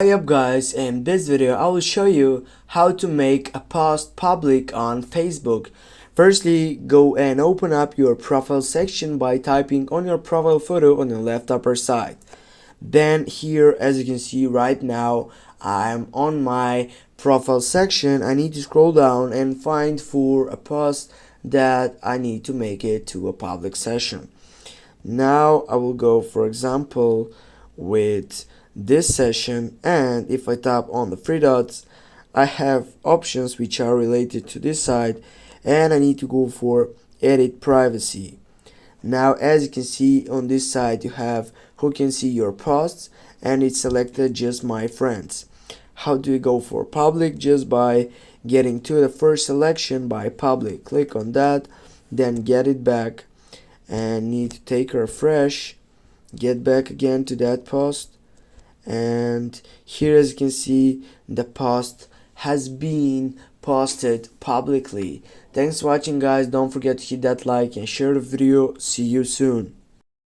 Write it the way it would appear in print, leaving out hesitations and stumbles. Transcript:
Hi up guys, in this video I will show you how to make a post public on Facebook. Firstly, go and open up your profile section by typing on your profile photo on the left upper side. Then here, as you can see right now, I'm on my profile section. I need to scroll down and find for a post that I need to make it to a public session. Now I will go, for example, with this session, and if I tap on the three dots, I have options which are related to this side, and I need to go for edit privacy. Now, as you can see on this side, you have who can see your posts, and it's selected just my friends. How do you go for public? Just by getting to the first selection by public. Click on that, then get it back, and need to take a refresh, get back again to that post, and here, as you can see, the post has been posted publicly. Thanks for watching guys. Don't forget to hit that like and share the video. See you soon.